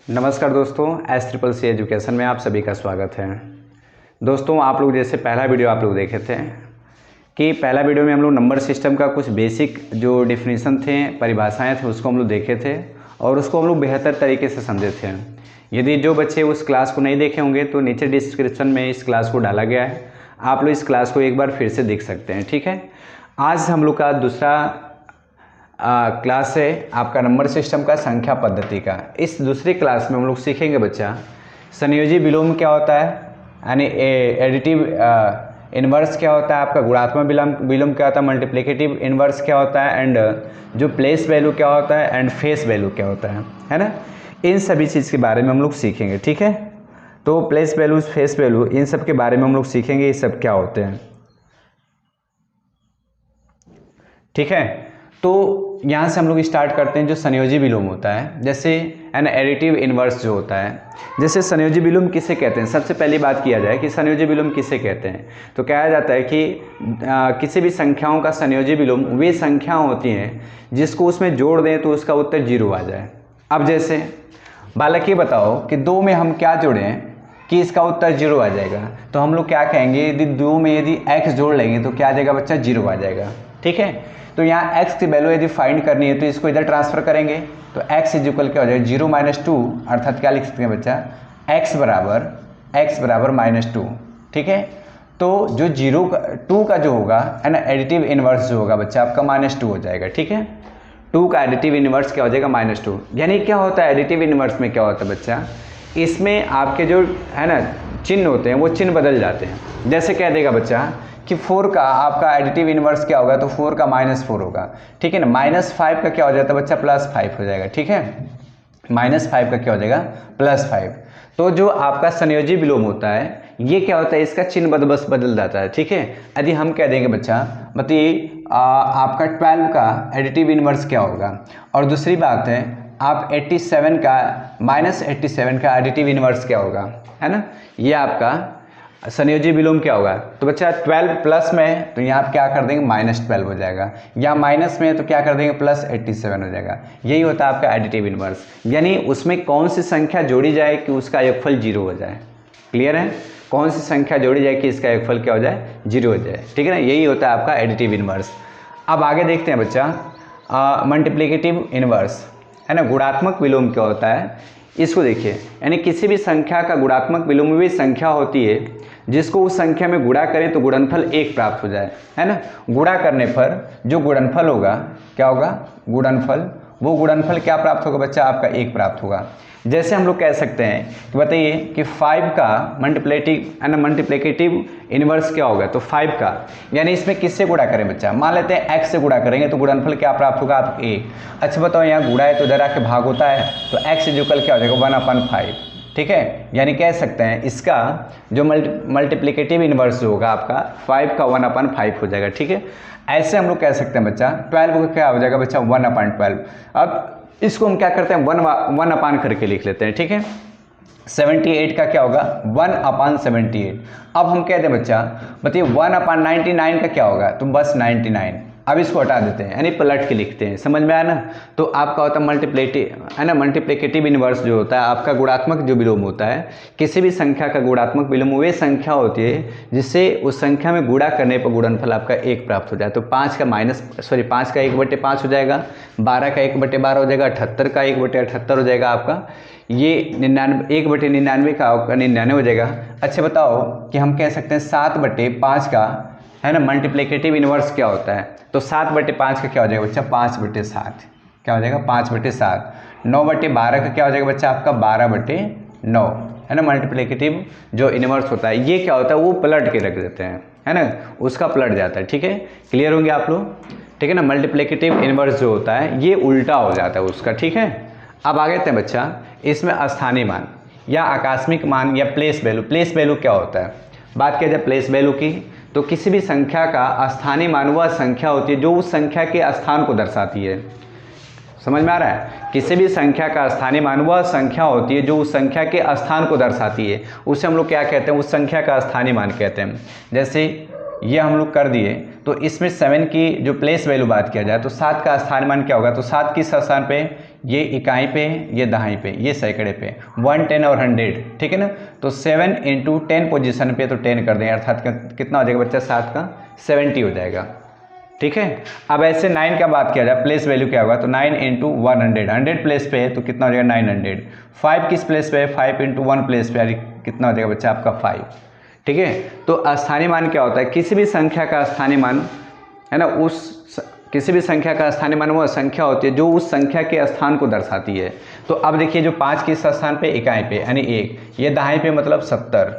नमस्कार दोस्तों, S CCC education में आप सभी का स्वागत है। दोस्तों, आप लोग जैसे पहला वीडियो आप लोग देखे थे कि पहला वीडियो में हम लोग नंबर सिस्टम का कुछ बेसिक जो डिफिनीसन थे, परिभाषाएं थे, उसको हम लोग देखे थे और उसको हम लोग बेहतर तरीके से समझे थे। यदि जो बच्चे उस क्लास को नहीं देखे होंगे तो नीचे डिस्क्रिप्शन में इस क्लास को डाला गया है, आप लोग इस क्लास को एक बार फिर से देख सकते हैं। ठीक है, आज हम लोग का दूसरा क्लास है आपका नंबर सिस्टम का संख्या पद्धति का। इस दूसरी क्लास में हम लोग सीखेंगे बच्चा संयोजी विलोम क्या होता है, यानी एडिटिव इन्वर्स क्या होता है, आपका गुणात्मक विलोम क्या होता है, मल्टीप्लिकेटिव इन्वर्स क्या होता है, एंड जो प्लेस वैल्यू क्या होता है, एंड फेस वैल्यू क्या होता है ना। इन सभी चीज़ के बारे में हम लोग सीखेंगे। ठीक है, तो प्लेस वैल्यू, फेस वैल्यू, इन सब के बारे में हम लोग सीखेंगे, ये सब क्या होते हैं। ठीक है, तो यहाँ से हम लोग स्टार्ट करते हैं। जो संयोजी विलोम होता है, जैसे एन एडिटिव इन्वर्स जो होता है, जैसे संयोजी विलोम किसे कहते हैं। सबसे पहली बात किया जाए कि संयोजी विलोम किसे कहते हैं, तो कहा जाता है कि किसी भी संख्याओं का संयोजी विलोम वे संख्या होती हैं जिसको उसमें जोड़ दें तो उसका उत्तर 0 आ जाए। अब जैसे बालक ये बताओ कि 2 में हम क्या जोड़ें कि इसका उत्तर 0 आ जाएगा, तो हम लोग क्या कहेंगे, यदि 2 में यदि x जोड़ लेंगे तो क्या आ जाएगा बच्चा, 0 आ जाएगा। ठीक है, तो यहाँ x की वैल्यू यदि फाइंड करनी है तो इसको इधर ट्रांसफर करेंगे, तो x इज इक्वल क्या हो जाएगा, 0 - 2, अर्थात क्या लिख सकते हैं बच्चा, x बराबर -2। ठीक है, तो जो 2 का जो होगा है ना, एडिटिव इन्वर्स जो होगा बच्चा आपका -2 हो जाएगा। ठीक है, 2 का एडिटिव इन्वर्स क्या हो जाएगा, -2। यानी क्या होता है एडिटिव इन्वर्स में, क्या होता है बच्चा, इसमें आपके जो है ना चिन्ह होते हैं वो चिन्ह बदल जाते हैं। जैसे कह देगा बच्चा कि 4 का आपका एडिटिव इन्वर्स क्या होगा, तो 4 का -4 होगा। ठीक है ना, -5 का क्या हो जाता है बच्चा, +5 हो जाएगा। ठीक है, -5 का क्या हो जाएगा, +5। तो जो आपका संयोजी विलोम होता है ये क्या होता है, इसका चिन्ह बस बदल जाता है। ठीक है, यदि हम कह देंगे बच्चा बताइए आपका 12 का एडिटिव इन्वर्स क्या होगा, और दूसरी बात है आप 87 का -87 का एडिटिव इन्वर्स क्या होगा, है ना, ये आपका संयोजी विलोम क्या होगा। तो बच्चा 12 प्लस में तो यहाँ आप क्या कर देंगे, -12 हो जाएगा, या माइनस में तो क्या कर देंगे, +87 हो जाएगा। यही होता है आपका एडिटिव इन्वर्स, यानी उसमें कौन सी संख्या जोड़ी जाए कि उसका योगफल 0 हो जाए। क्लियर है, कौन सी संख्या जोड़ी जाए कि इसका योगफल क्या हो जाए, 0 हो जाए। ठीक है ना, यही होता है आपका एडिटिव इन्वर्स। अब आगे देखते हैं बच्चा मल्टीप्लिकेटिव इन्वर्स, है ना, गुणात्मक विलोम क्या होता है, इसको देखिए। यानी किसी भी संख्या का गुणात्मक विलोम वे संख्या होती है जिसको उस संख्या में गुणा करें तो गुणनफल 1 प्राप्त हो जाए, है ना। गुणा करने पर जो गुणनफल होगा क्या होगा, गुणनफल, वो गुणनफल क्या प्राप्त होगा बच्चा, आपका 1 प्राप्त होगा। जैसे हम लोग कह सकते हैं कि बताइए कि 5 का मल्टीप्लिकेटिव इन्वर्स क्या होगा, तो 5 का, यानी इसमें किससे गुणा करें बच्चा, मान लेते हैं x से गुणा करेंगे तो गुणनफल क्या प्राप्त होगा, आप 1। अच्छा बताओ, यहाँ गुणा है तो इधर आके भाग होता है, तो x इक्वल क्या हो जाएगा, 1/5। ठीक है, यानी कह सकते हैं इसका जो मल्टीप्लिकेटिव इन्वर्स जो होगा आपका 5 का 1/5 हो जाएगा। ठीक है, ऐसे हम लोग कह सकते हैं बच्चा 12 का क्या हो जाएगा बच्चा, 1/12। अब इसको हम क्या करते हैं, 1 अपान करके लिख लेते हैं। ठीक है, 78 का क्या होगा, 1/78। अब हम कहते हैं बच्चा बताइए 1/99 का क्या होगा, तो बस 99। अब इसको हटा देते हैं, यानी पलट के लिखते हैं, समझ में आया ना। तो आपका होता है मल्टीप्लिकेटिव इन्वर्स जो होता है आपका गुणात्मक जो विलोम होता है, किसी भी संख्या का गुणात्मक विलोम वे संख्या होती है जिससे उस संख्या में गुणा करने पर गुणनफल आपका 1 प्राप्त हो जाए। तो 5 का 1/5 हो जाएगा, 12 का 1/12 हो जाएगा, 78 का 1/78 हो जाएगा आपका, ये 1/99 का 99 हो जाएगा। अच्छा बताओ कि हम कह सकते हैं 7/5 का, है ना, मल्टीप्लिकेटिव इन्वर्स क्या होता है, तो 7/5 का क्या हो जाएगा बच्चा, 5/7। क्या हो जाएगा, 5/7। 9/12 का क्या हो जाएगा बच्चा, आपका 12/9, है ना। मल्टीप्लिकेटिव जो इन्वर्स होता है ये क्या होता है, वो पलट के रख देते हैं, है ना, उसका पलट जाता है। ठीक है, क्लियर होंगे आप लोग। ठीक है ना, मल्टीप्लिकेटिव इन्वर्स जो होता है ये उल्टा हो जाता है उसका। ठीक है, अब आगे थे बच्चा इसमें स्थानीय मान या आकस्मिक मान या प्लेस वैल्यू। प्लेस वैल्यू क्या होता है, बात किया जाए प्लेस वैल्यू की, तो किसी भी संख्या का स्थानीय मान वह संख्या होती है जो उस संख्या के स्थान को दर्शाती है। समझ में आ रहा है, किसी भी संख्या का स्थानीय मान वह संख्या होती है जो उस संख्या के स्थान को दर्शाती है, उसे हम लोग क्या कहते हैं, उस संख्या का स्थानीय मान कहते हैं। जैसे ये हम लोग कर दिए। तो इसमें 7 की जो प्लेस वैल्यू बात किया जाए तो 7 का स्थान मान क्या होगा, तो 7 किस स्थान पे, ये इकाई पे, ये दहाई पे, ये सैकड़े पे, 1, 10 और 100, ठीक है ना। तो 7 × 10 पोजीशन पे तो 10 कर दें, अर्थात कितना हो जाएगा बच्चा, 7 का 70 हो जाएगा, ठीक है। अब ऐसे 9 का बात किया जाए, प्लेस वैल्यू क्या होगा, तो 9 × 100, 100 प्लेस पे है तो कितना हो जाएगा 900। 5 किस प्लेस पे है, 5 × 1 प्लेस पे, कितना हो जाएगा बच्चा आपका 5, ठीक है। तो स्थानीय मान क्या होता है, किसी भी संख्या का स्थानीय मान है ना, किसी भी संख्या का स्थानीय मान वो संख्या होती है जो उस संख्या के स्थान को दर्शाती है। तो अब देखिए जो 5 किस स्थान पे, इकाई पे यानी 1, ये दहाई पे मतलब 70,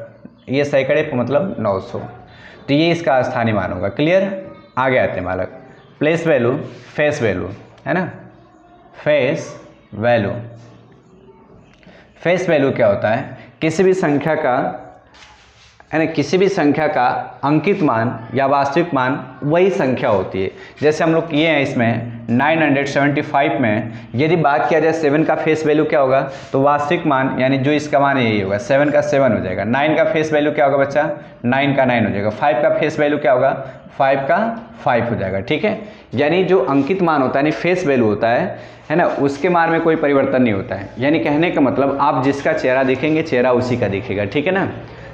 ये सैकड़े पे मतलब 900, तो ये इसका स्थानीय मान होगा। क्लियर, आगे आते हैं बालक, प्लेस वैल्यू, फेस वैल्यू, है ना। फेस वैल्यू, फेस वैल्यू क्या होता है, किसी भी संख्या का है ना, किसी भी संख्या का अंकित मान या वास्तविक मान वही संख्या होती है। जैसे हम लोग किए हैं इसमें 975 में, यदि बात किया जाए 7 का फेस वैल्यू क्या होगा, तो वास्तविक मान यानी जो इसका मान है यही होगा, 7 का 7 हो जाएगा। 9 का फेस वैल्यू क्या होगा बच्चा, 9 का 9 हो जाएगा। 5 का फेस वैल्यू क्या होगा, 5 का 5 हो जाएगा, ठीक है। यानी जो अंकित मान होता है यानी फेस वैल्यू होता है ना, उसके मान में कोई परिवर्तन नहीं होता है। यानी कहने का मतलब आप जिसका चेहरा देखेंगे चेहरा उसी का दिखेगा, ठीक है ना।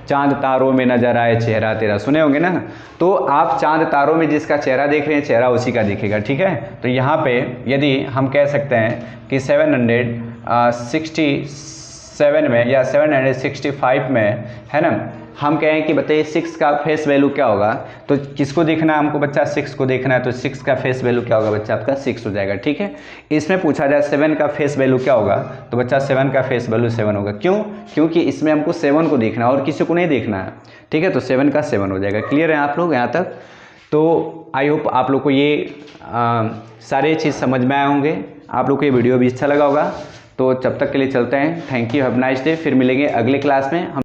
चांद तारों में नजर आए चेहरा तेरा, सुने होंगे ना। तो आप चांद तारों में जिसका चेहरा देख रहे हैं चेहरा उसी का दिखेगा, ठीक है। तो यहाँ पे यदि हम कह सकते हैं कि 767 में या 765 में है ना, हम कहें कि बताइए 6 का फेस वैल्यू क्या होगा, तो किसको देखना है हमको बच्चा, 6 को देखना है। तो 6 का फेस वैल्यू क्या होगा बच्चा आपका 6 हो जाएगा, ठीक है। इसमें पूछा जाए 7 का फेस वैल्यू क्या होगा, तो बच्चा 7 का फेस वैल्यू 7 होगा। क्यों, क्योंकि इसमें हमको 7 को देखना है और किसी को नहीं देखना है, ठीक है। तो 7 का 7 हो जाएगा। क्लियर है आप लोग यहाँ तक। तो आई होप आप लोग को ये सारे चीज़ समझ में आए होंगे, आप लोग को ये वीडियो भी अच्छा लगा होगा। तो जब तक के लिए चलते हैं, thank you, have nice day. फिर मिलेंगे अगले क्लास में। हम